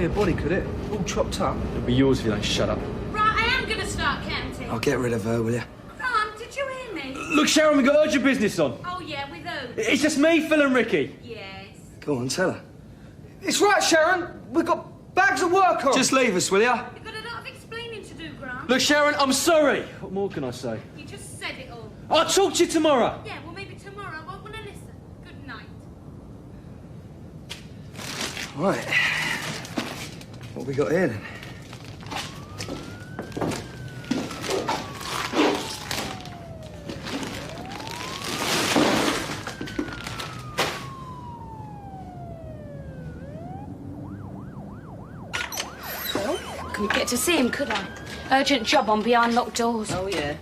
be a body, could it? All chopped up. It'll be yours if you don't shut up. Right, I am going to start counting. I'll get rid of her, will you? Grant, did you hear me? Look, Sharon, we've got urgent business on. Oh, yeah, with who? It's just me, Phil and Ricky. Yes. Go on, tell her. It's right, Sharon. We've got bags of work on. Just leave us, will ya? You've got a lot of explaining to do, Grant. Look, Sharon, I'm sorry. What more can I say? You just said it all. I'll talk to you tomorrow. Yeah, well, maybe tomorrow I won't want to listen. Good night. Right. What we got here, then? Couldn't get to see him, could I? Urgent job on behind locked doors. Oh, yeah.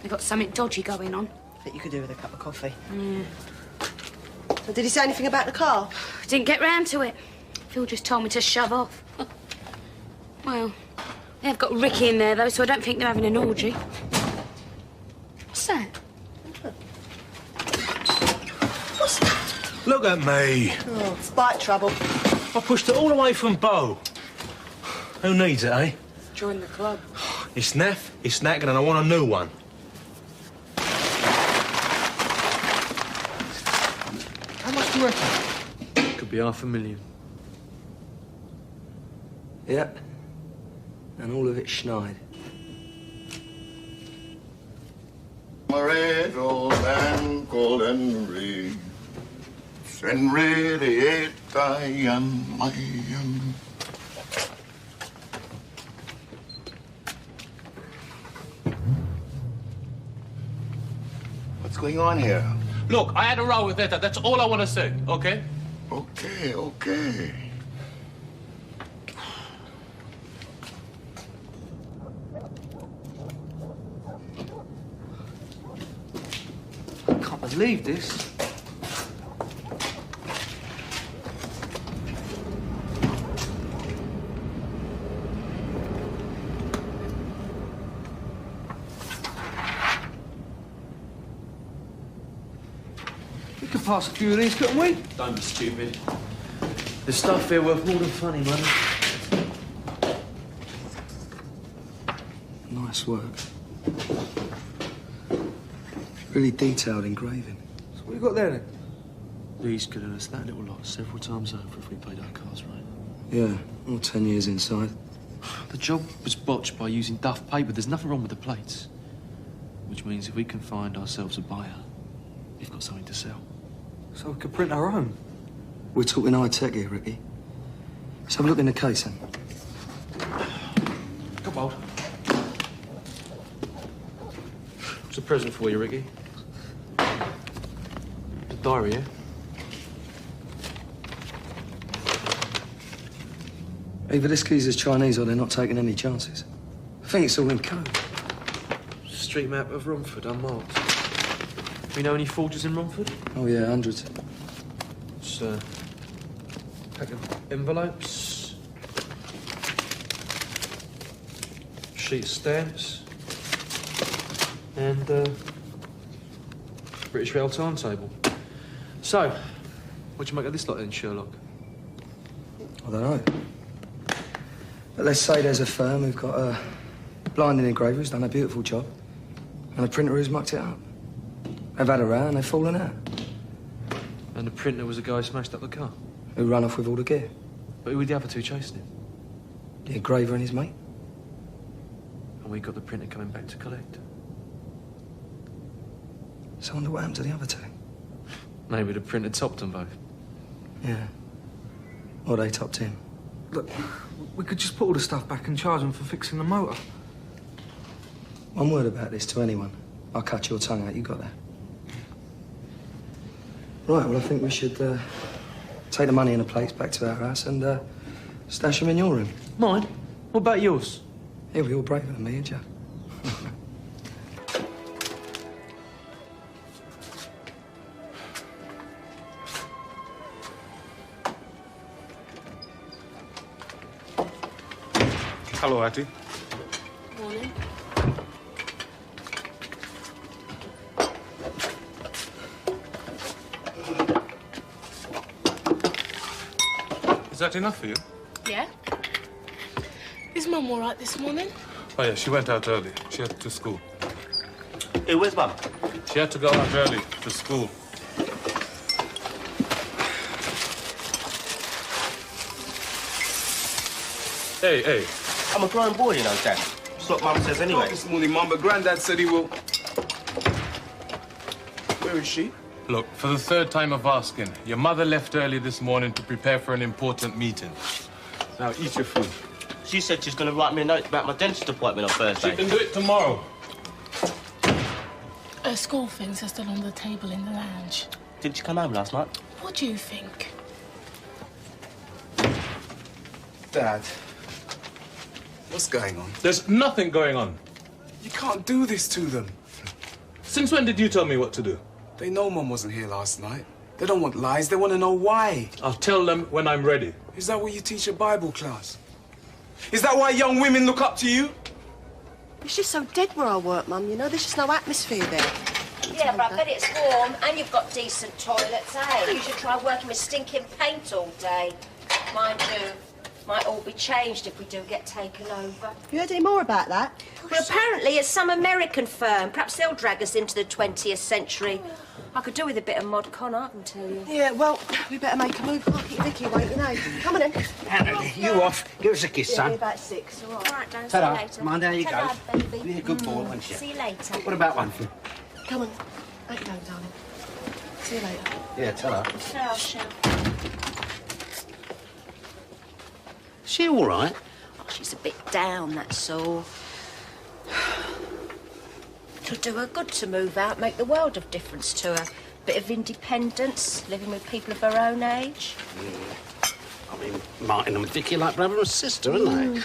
They've got something dodgy going on. That you could do with a cup of coffee. Well, did he say anything about the car? Didn't get round to it. Phil just told me to shove off. Well, they've got Ricky in there, though, so I don't think they're having an orgy. What's that? What's that? Look at me. Oh, it's bike trouble. I pushed it all the way from Bow. Who needs it, eh? Join the club. It's naff, it's knackered, and I want a new one. How much do you reckon? Could be $500,000. Yeah. And all of it schneid. Red rose and golden reeds, and radiate I am. What's going on here? Look, I had a row with Etta. That's all I want to say, okay? Okay, okay. I can't believe this. We could pass a few of these, couldn't we? Don't be stupid. There's stuff here worth more than funny money. Nice work. Really detailed engraving. So what you got there, then? These could have us that little lot several times over if we played our cards right. Yeah, all 10 years inside. The job was botched by using duff paper. There's nothing wrong with the plates. Which means if we can find ourselves a buyer, we've got something to sell. So we could print our own. We're talking high-tech here, Ricky. Let's have a look in the case, then. Come on. It's a present for you, Ricky. The diary, yeah? Either this geezer's Chinese or they're not taking any chances. I think it's all in code. Street map of Romford, unmarked. We know any forgers in Romford? Oh, yeah, hundreds. It's a pack of envelopes, sheet of stamps, and British Rail timetable. So, what'd you make of this lot then, Sherlock? I don't know. But let's say there's a firm who've got a blinding engraver who's done a beautiful job, and a printer who's mucked it up. They've had a row and they've fallen out. And the printer was a guy who smashed up the car? Who ran off with all the gear. But who were the other two chasing him? The engraver and his mate. And we got the printer coming back to collect. So I wonder what happened to the other two. Maybe the printer topped them both. Yeah. Or they topped him. Look, we could just put all the stuff back and charge them for fixing the motor. One word about this to anyone. I'll cut your tongue out, you got that? Right, well, I think we should take the money and the plates back to our house and stash them in your room. Mine? What about yours? Yeah, well, you're braver than me, ain't you? Hello, Hattie. Morning. Is that enough for you? Yeah? Is Mum all right this morning? Oh, yeah, she went out early. She had to school. Hey, where's Mum? She had to go out early to school. Hey. I'm a grown boy, you know, Dad. That's what Mum says anyway. This morning, Mum, but Grandad said he will. Where is she? Look, for the third time of asking, your mother left early this morning to prepare for an important meeting. Now, eat your food. She said she's going to write me a note about my dentist appointment on Thursday. She can do it tomorrow. School things are still on the table in the lounge. Didn't she come home last night? What do you think? Dad, what's going on? There's nothing going on. You can't do this to them. Since when did you tell me what to do? They know Mum wasn't here last night. They don't want lies. They want to know why. I'll tell them when I'm ready. Is that what you teach a Bible class? Is that why young women look up to you? It's just so dead where I work, Mum, you know? There's just no atmosphere there. Yeah, but I bet it's warm and you've got decent toilets, eh? You should try working with stinking paint all day. Mind you, might all be changed if we do get taken over. You heard any more about that? Well, apparently it's some American firm. Perhaps they'll drag us into the 20th century. I could do with a bit of mod con, I can tell you. Yeah, well, we better make a move. Can't keep Vicky awake, you know. Come on, then. Hannah, you off. Give us a kiss, Yeah, son. about 6, all right. All right, Dan, Ta-da. see you later. Mind how you Ta-da, go. baby. You're a good boy, weren't you? See you later. What about one for you? Come on. Out you go, darling. See you later. Yeah, ta-da. Ta-ra, Shell. Is she all right? Oh, she's a bit down, that's all. It'll do her good to move out, make the world of difference to her. Bit of independence, living with people of her own age. I mean, Martin and Vicky are like brother and sister, aren't they?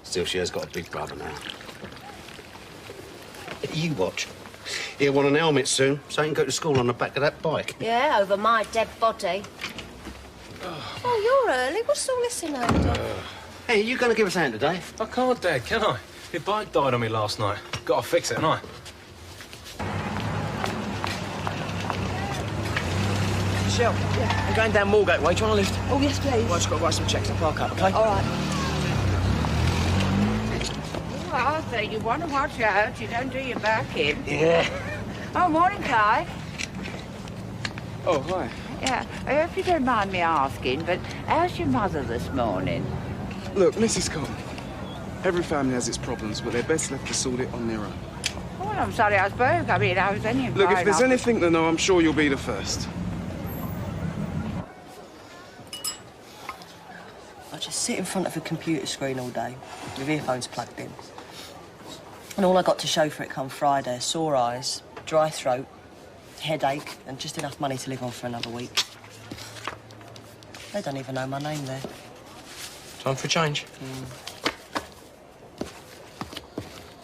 Still, she has got a big brother now. You watch. He'll want an helmet soon, so he can go to school on the back of that bike. Yeah, over my dead body. Oh, you're early. What's all this in order? Hey, you going to give us a hand today? I can't, Dad, can I? My bike died on me last night. Got to fix it, haven't I? Michelle, yeah. I'm going down Moorgate Way. Do you want a lift? Oh, yes, please. Well, I just got to write some checks and park up, OK? All right. Arthur, you want to watch out. You don't do your back in. Yeah. Oh, morning, Kai. Oh, hi. Yeah, I hope you don't mind me asking, but how's your mother this morning? Look, Mrs. Cotton, every family has its problems, but they're best left to sort it on their own. Oh, I'm sorry I spoke. I mean, I was only Look, if there's inquiring anything to know, I'm sure you'll be the first. I just sit in front of a computer screen all day with earphones plugged in. And all I got to show for it come Friday are sore eyes, dry throat, headache, and just enough money to live on for another week. They don't even know my name there. Time for a change.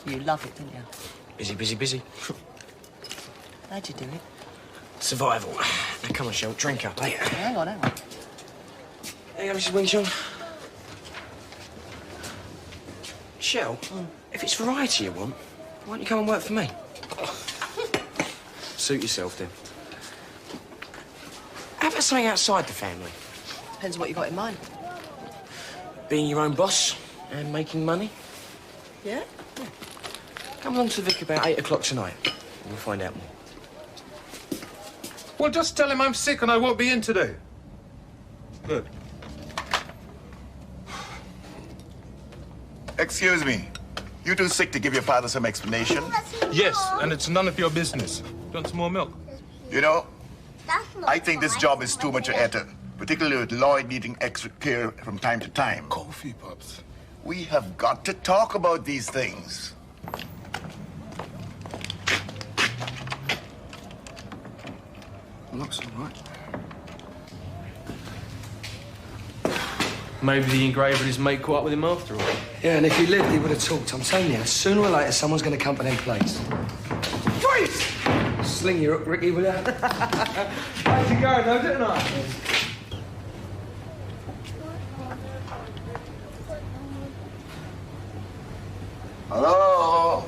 You love it, didn't you? Busy, busy, busy. How'd you do it? Survival. Now, come on, Shell. Drink up, eh? Hang on, hang on. Hey, Mrs. Winshaw. Shell, if it's variety you want, why don't you come and work for me? Suit yourself, then. How about something outside the family? Depends what you got in mind. Being your own boss and making money. Yeah? Come along to Vic about 8 o'clock tonight, and we'll find out more. Well, just tell him I'm sick and I won't be in today. Good. Excuse me. You too sick to give your father some explanation? Yes, and it's none of your business. Do you want some more milk? You know, I think this job is too much effort, particularly with Lloyd needing extra care from time to time. Coffee, Pops. We have got to talk about these things. Looks all right. Maybe the engraver and his mate caught up with him after all. Yeah, and if he lived, he would have talked. I'm telling you, sooner or later, someone's going to come to them plates. Freeze! Sling your hook, Ricky, will you? How'd you go, though, didn't I? Hello?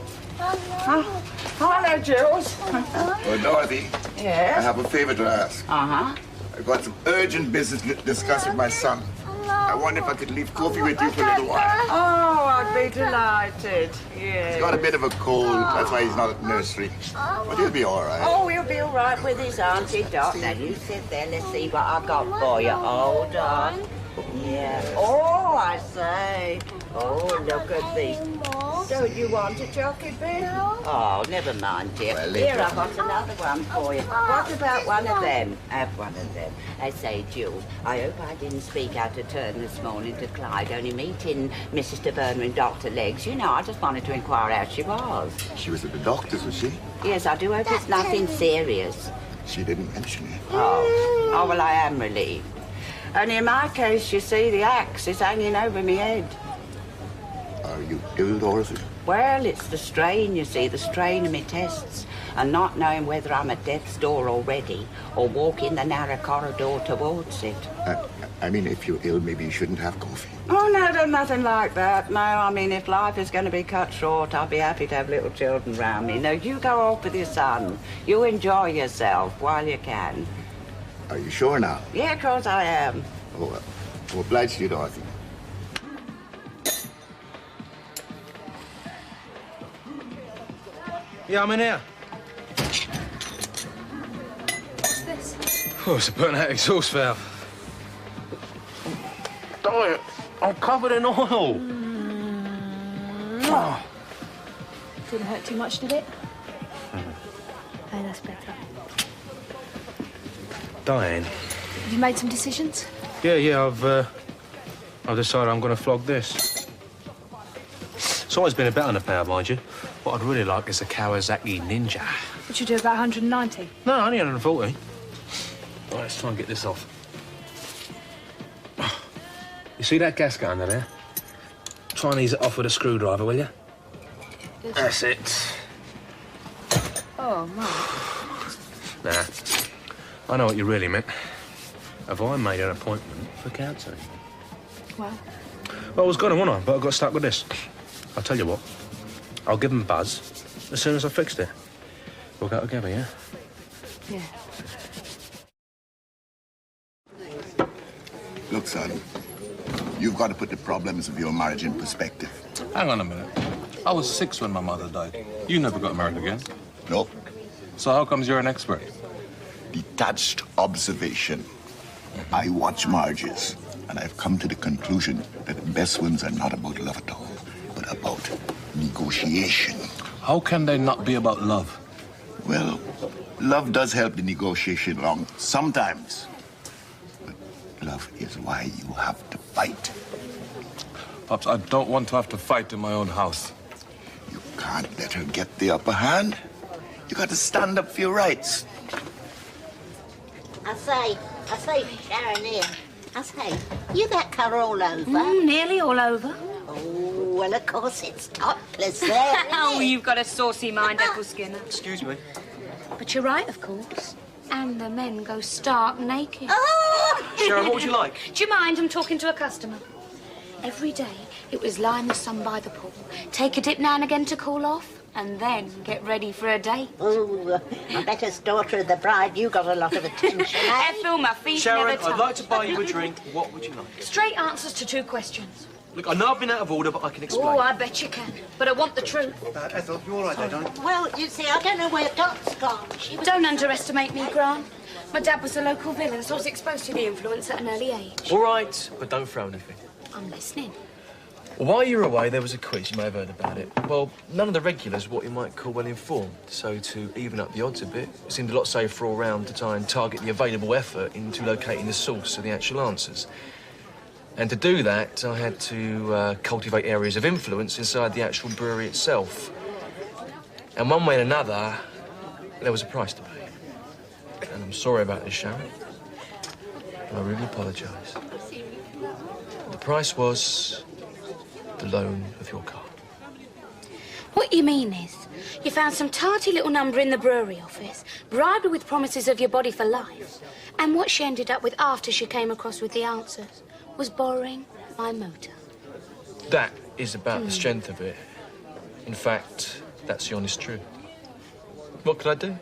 Hello, Jules. Oh, Dorothy. Yes? I have a favor to ask. Uh-huh. I've got some urgent business to discuss with my son. I wonder if I could leave coffee with you for a little while. Oh, I'd be delighted. Yes. He's got a bit of a cold, that's why he's not at nursery. But he'll be all right. Oh, he'll be all right with his auntie Dot. Now, you sit there, let's see what I got for you. Hold on. Yeah. Oh, I say. Oh, look at these. Don't you want a chocolate bit? Oh, never mind, dear. Well, here, I've got another one for you. What about one of them? Have one of them. I say, Jules, I hope I didn't speak out of turn this morning to Clyde, only meeting Mrs. de Burner and Dr. Leggs. You know, I just wanted to inquire how she was. She was at the doctor's, was she? Yes, I do hope it's nothing serious. She didn't mention it. Oh, well, I am relieved. Only in my case, you see, the axe is hanging over me head. Are you ill, Dorothy? Well, it's the strain, you see, the strain of my tests, and not knowing whether I'm at death's door already or walking the narrow corridor towards it. I mean, if you're ill, maybe you shouldn't have coffee. Oh, no, nothing like that. No, I mean, if life is going to be cut short, I'll be happy to have little children round me. No, you go off with your son. You enjoy yourself while you can. Are you sure now? Yeah, of course I am. Oh, well, I'm obliged to you, Dorothy. Yeah, I'm in here. What's this? Oh, it's a burnt out exhaust valve. Diet, I'm covered in oil. Oh. Didn't hurt too much, did it? Oh, that's better. Diane. Have you made some decisions? Yeah, I've decided I'm going to flog this. It's always been a bet on the power, mind you. What I'd really like is a Kawasaki Ninja. What you do, about 190? No, only 140. Right, let's try and get this off. You see that gasket under there? Try and ease it off with a screwdriver, will you? That's it. Oh, Mark. Nah, I know what you really meant. Have I made an appointment for counselling? Well, I was going to, wasn't I? But I got stuck with this. I'll tell you what. I'll give him a buzz as soon as I fixed it. We'll go together, yeah? yeah. Look, son, you've got to put the problems of your marriage in perspective. Hang on a minute. I was 6 when my mother died. You never got married again. Nope. So how comes you're an expert? Detached observation. I watch marriages, and I've come to the conclusion that the best ones are not about love at all, but about negotiation. How can they not be about love? Well, love does help the negotiation along sometimes. But love is why you have to fight. Pops, I don't want to have to fight in my own house. You can't let her get the upper hand. You got to stand up for your rights. I say, Sharon here. I say, you that colour all over? Nearly all over. Oh, well, of course it's topless there. Oh, you've got a saucy mind, Apple Skinner. Excuse me. But you're right, of course. And the men go stark naked. Oh! Sharon, what would you like? Do you mind? I'm talking to a customer. Every day, it was lie in the sun by the pool, take a dip now and again to cool off, and then get ready for a date. Oh, I bet as daughter of the bride, you got a lot of attention, eh? I feel my feet Sharon, never touch. I'd like to buy you a drink. What would you like? Straight answers to 2 questions. Look, I know I've been out of order, but I can explain. Oh, I bet you can. But I want the truth. Ethel, you all right there, darling? Well, you see, I don't know where Dot's gone. She was... Don't underestimate me, Grant. My dad was a local villain, so I was exposed to the influence at an early age. All right, but don't throw anything. I'm listening. Well, while you were away, there was a quiz. You may have heard about it. Well, none of the regulars were what you might call well-informed. So to even up the odds a bit, it seemed a lot safer all round to try and target the available effort into locating the source of the actual answers. And to do that, I had to cultivate areas of influence inside the actual brewery itself. And one way and another, there was a price to pay. And I'm sorry about this, Sharon. And I really apologise. The price was the loan of your car. What you mean is, you found some tarty little number in the brewery office, bribed her with promises of your body for life, and what she ended up with after she came across with the answers was borrowing my motor. That is about the strength of it. In fact, that's the honest truth. What could I do?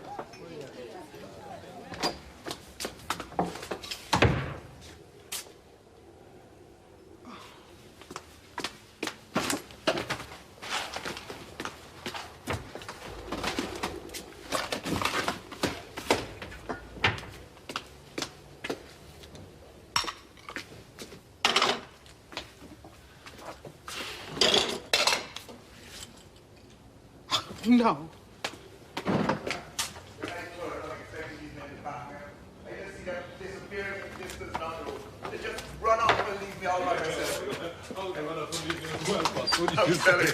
No. Run off and leave me all by myself. I'm telling you.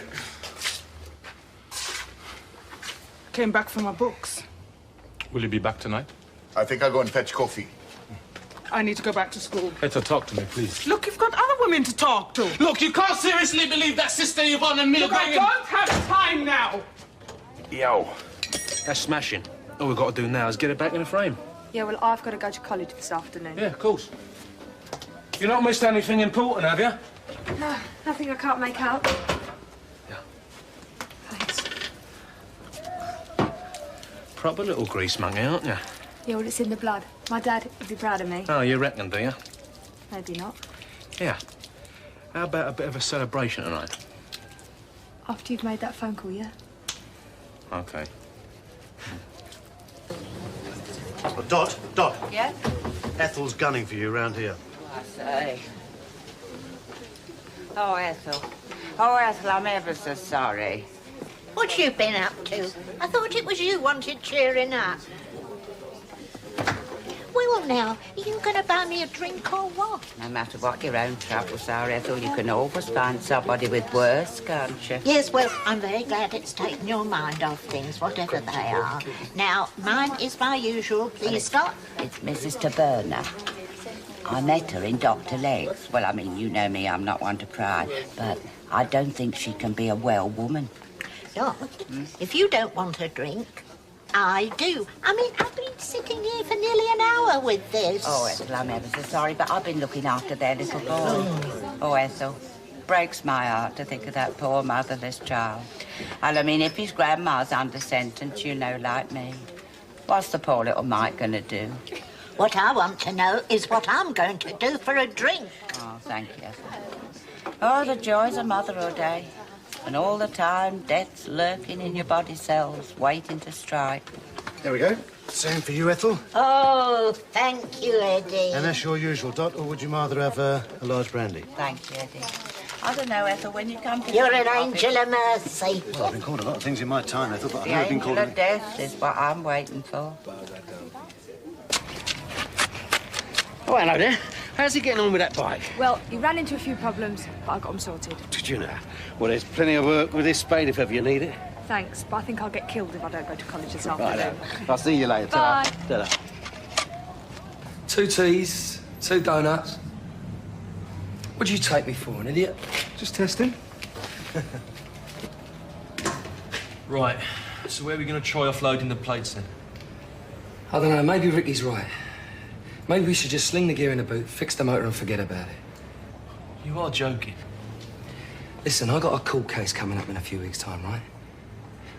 Came back for my books. Will you be back tonight? I think I'll go and fetch coffee. I need to go back to school. Better talk to me, please. Look, you've got other women to talk to. Look, you can't seriously believe that Sister Yvonne and me Look, I don't have time now. Yo, that's smashing. All we've got to do now is get it back in the frame. Yeah, well, I've got to go to college this afternoon. Yeah, of course. You not missed anything important, have you? No, nothing I can't make out. Thanks. Proper little grease monkey, aren't you? Yeah, well, it's in the blood. My dad would be proud of me. Oh, you reckon, do you? Maybe not. Yeah. How about a bit of a celebration tonight? After you've made that phone call, yeah? Okay. Oh, Dot. Yeah? Ethel's gunning for you around here. I say. Oh, Ethel. Oh, Ethel, I'm ever so sorry. What you been up to? I thought it was you wanted cheering up. Well, now, are you going to buy me a drink or what? No matter what your own troubles are, Ethel, you can always find somebody with worse, can't you? Yes, well, I'm very glad it's taken your mind off things, whatever they are. Now, mine is my usual, please, Scott. It's Mrs. Taberner. I met her in Dr. Legg's. Well, I mean, you know me, I'm not one to pry, but I don't think she can be a well woman. Dot, if you don't want a drink, I do. I mean, I've been sitting here for nearly an hour with this. Oh, Ethel, I'm ever so sorry, but I've been looking after their little boy. Oh, Ethel, breaks my heart to think of that poor motherless child. And I mean, if his grandma's under sentence, you know, like me, what's the poor little mite going to do? What I want to know is what I'm going to do for a drink. Oh, thank you, Ethel. Oh, the joys of motherhood, eh? And all the time, death's lurking in your body cells, waiting to strike. There we go. Same for you, Ethel. Oh, thank you, Eddie. And that's your usual, Dot, or would you rather have a large brandy? Thank you, Eddie. I don't know, Ethel, when you come to... You're an angel of mercy. Well, I've been called a lot of things in my time, Ethel, but I've The never been angel called... of death is what I'm waiting for. Oh, hello there. How's he getting on with that bike? Well, he ran into a few problems, but I got him sorted. Did you know? Well, there's plenty of work with this spade if ever you need it. Thanks, but I think I'll get killed if I don't go to college this Right, afternoon. I'll see you later. Bye. Ta-ra. 2 teas, 2 donuts. What do you take me for, an idiot? Just testing. Right, so where are we going to try offloading the plates then? I don't know, maybe Ricky's right. Maybe we should just sling the gear in the boot, fix the motor and forget about it. You are joking. Listen, I got a court case coming up in a few weeks' time, right?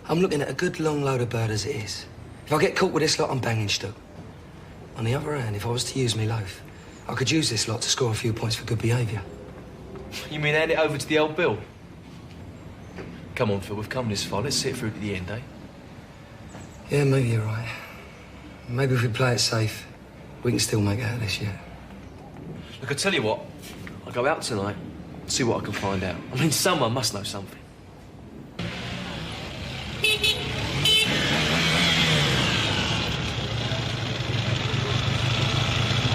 I'm looking at a good long load of bird as it is. If I get caught with this lot, I'm banging stuck. On the other hand, if I was to use me loaf, I could use this lot to score a few points for good behaviour. You mean hand it over to the old Bill? Come on, Phil, we've come this far. Let's see it through to the end, eh? Yeah, maybe you're right. Maybe if we play it safe, we can still make out of this yet. Look, I tell you what, I'll go out tonight, see what I can find out. I mean, someone must know something.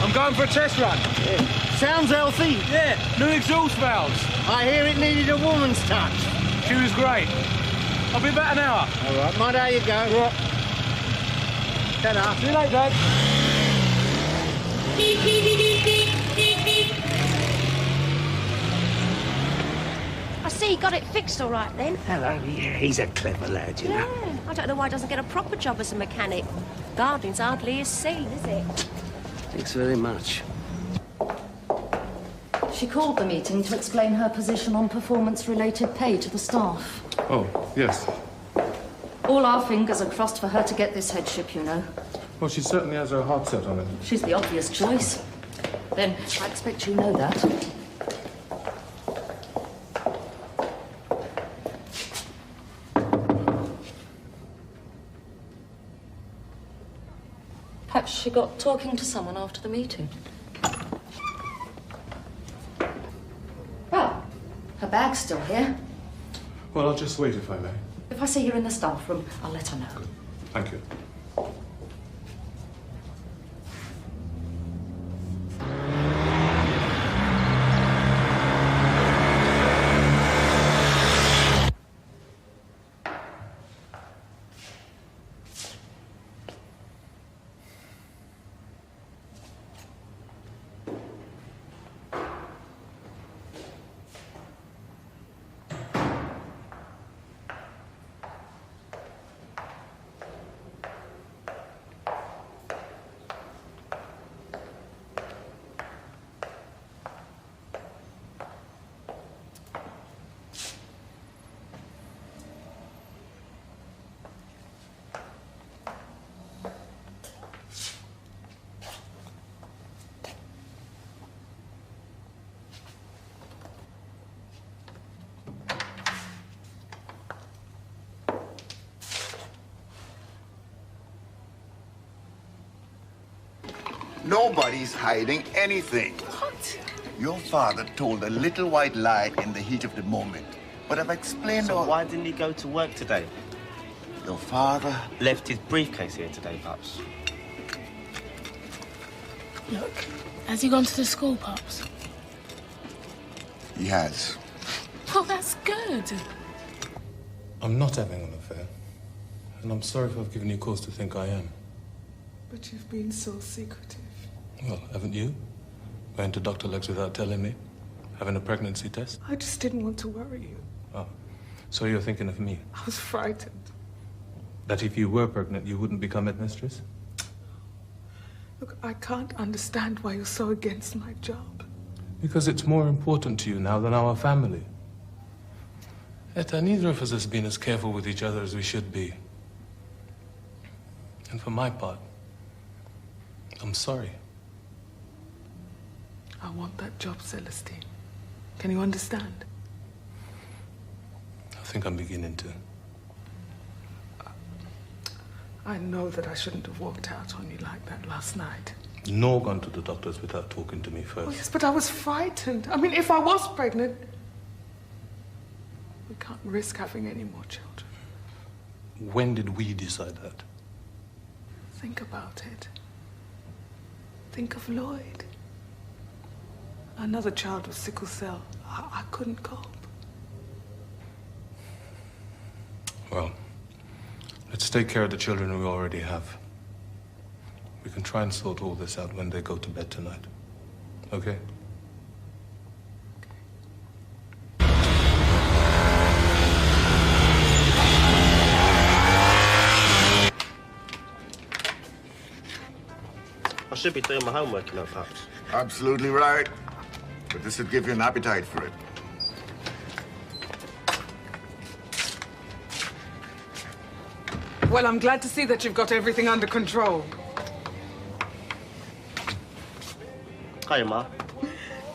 I'm going for a test run. Yeah. Sounds healthy. Yeah, new exhaust valves. I hear it needed a woman's touch. She was great. I'll be about an hour. All right, mind how you go. Yeah. Ta-da. See you later, Dad. I see you got it fixed all right then. Hello, yeah, he's a clever lad, you know. Yeah, I don't know why he doesn't get a proper job as a mechanic. Gardening's hardly his scene, is it? Thanks very much. She called the meeting to explain her position on performance-related pay to the staff. Oh, yes. All our fingers are crossed for her to get this headship, you know. Well, she certainly has her heart set on it. She's the obvious choice. Then I expect you know that. Perhaps she got talking to someone after the meeting. Well, her bag's still here. Well, I'll just wait if I may. If I see her in the staff room, I'll let her know. Thank you. Nobody's hiding anything. What? Your father told a little white lie in the heat of the moment. But I've explained So all... why didn't he go to work today? Your father... Left his briefcase here today, Pops. Look, has he gone to the school, Pops? He has. Oh, that's good. I'm not having an affair. And I'm sorry if I've given you cause to think I am. But you've been so secretive. Well, haven't you? Going to Dr. Lex without telling me? Having a pregnancy test? I just didn't want to worry you. Oh, so you're thinking of me? I was frightened. That if you were pregnant, you wouldn't become headmistress? Look, I can't understand why you're so against my job. Because it's more important to you now than our family. Etta, neither of us has been as careful with each other as we should be. And for my part, I'm sorry. I want that job, Celestine. Can you understand? I think I'm beginning to. I know that I shouldn't have walked out on you like that last night. Nor gone to the doctors without talking to me first. Oh, yes, but I was frightened. I mean, if I was pregnant, we can't risk having any more children. When did we decide that? Think about it. Think of Lloyd. Another child with sickle cell. I couldn't cope. Well, let's take care of the children we already have. We can try and sort all this out when they go to bed tonight. Okay? I should be doing my homework, you know, Pops. Absolutely right. But this would give you an appetite for it. Well, I'm glad to see that you've got everything under control. Hiya, Ma.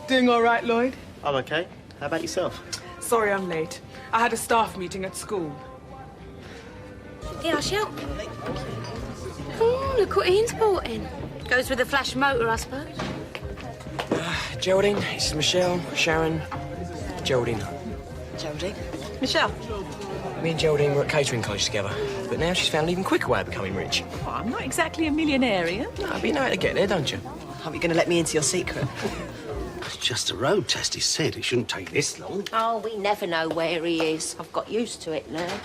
Doing all right, Lloyd? I'm okay. How about yourself? Sorry I'm late. I had a staff meeting at school. Yeah, I shall. Oh, look what Ian's brought in. Goes with a flash motor, I suppose. Geraldine, this is Michelle, Sharon, Geraldine. Geraldine? Michelle? Me and Geraldine were at catering college together, but now she's found an even quicker way of becoming rich. Oh, I'm not exactly a millionaire, are you? No, but you know how to get there, don't you? Aren't you going to let me into your secret? It's just a road test, he said. It shouldn't take this long. Oh, we never know where he is. I've got used to it now.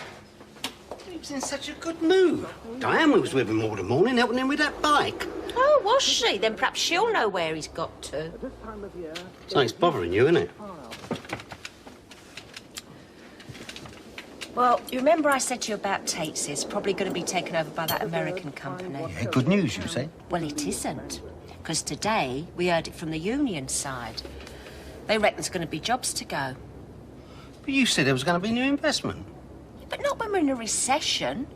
He was in such a good mood. Diane was with him all the morning, helping him with that bike. Oh, was she? Then perhaps she'll know where he's got to. Something's bothering you, isn't it? Well, you remember I said to you about Tate's? It's probably going to be taken over by that American company. Yeah, good news, you say? Well, it isn't. Because today we heard it from the union side. They reckon there's going to be jobs to go. But you said there was going to be new investment. But not when we're in a recession.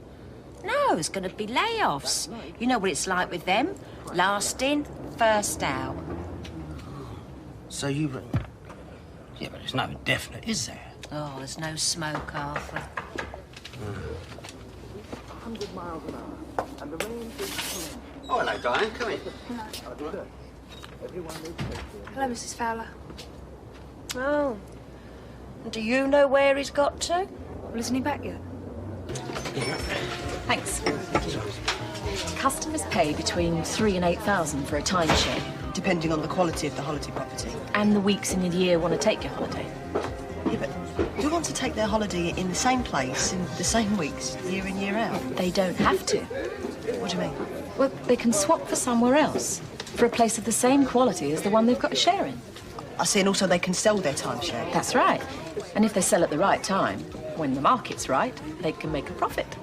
No, there's going to be layoffs. You know what it's like with them. Last in, first out. So you... Yeah, but there's no definite, is there? Oh, there's no smoke, Arthur. 100 miles an hour, and the range is... Oh, hello, Diane. Come in. Hello, Mrs. Fowler. Oh. Do you know where he's got to? Well, isn't he back yet? Thanks. Customers pay between 3,000 and 8,000 for a timeshare. Depending on the quality of the holiday property. And the weeks in the year want to take your holiday. Yeah, but who wants to take their holiday in the same place, in the same weeks, year in, year out? They don't have to. What do you mean? Well, they can swap for somewhere else, for a place of the same quality as the one they've got a share in. I see, and also they can sell their timeshare. That's right. And if they sell at the right time, when the market's right, they can make a profit.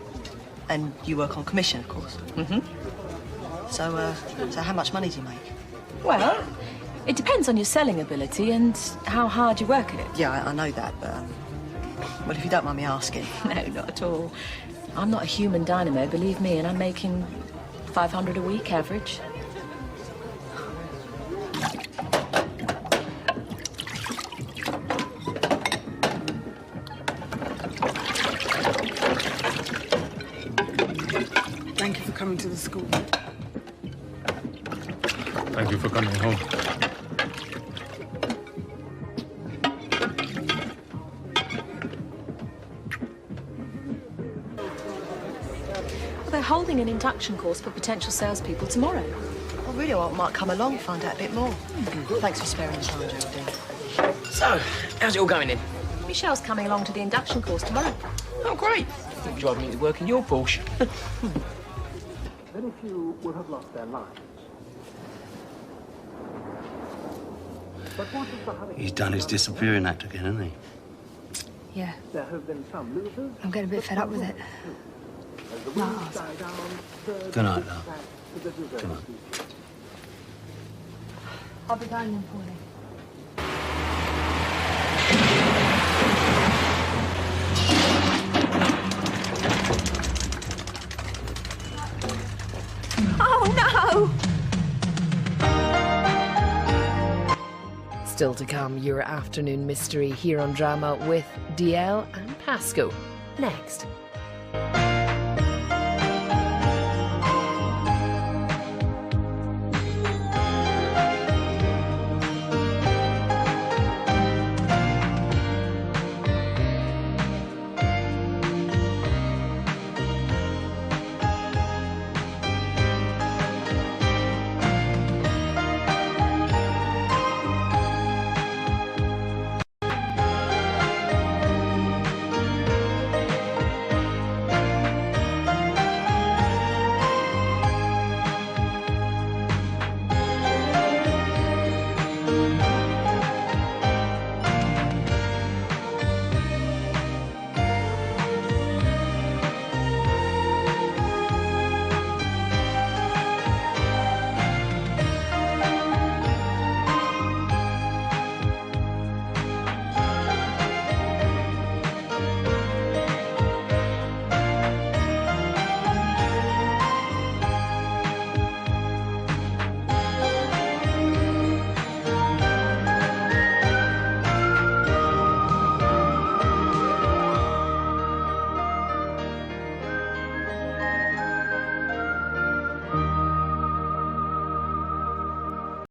And you work on commission, of course. Mm-hmm. So how much money do you make? Well, it depends on your selling ability and how hard you work at it. Yeah, I know that, but... well, if you don't mind me asking. No, not at all. I'm not a human dynamo, believe me, and I'm making 500 a week average. Thank you for coming to the school. Thank you for coming home. Well, they're holding an induction course for potential salespeople tomorrow. I really might come along, find out a bit more. Thanks for sparing the time, Geraldine. So, how's it all going then? Michelle's coming along to the induction course tomorrow. Oh, great. You're driving me to work in your Porsche. Very few will have lost their lives. But what is the hurry? He's done his disappearing act again, hasn't he? Yeah. There have been some losers. I'm getting a bit fed up with it. Not ours. Good night, love. Good night. I'll be going then, Paulie. Oh, no! Still to come, your afternoon mystery here on Drama with DL and Pasco. Next.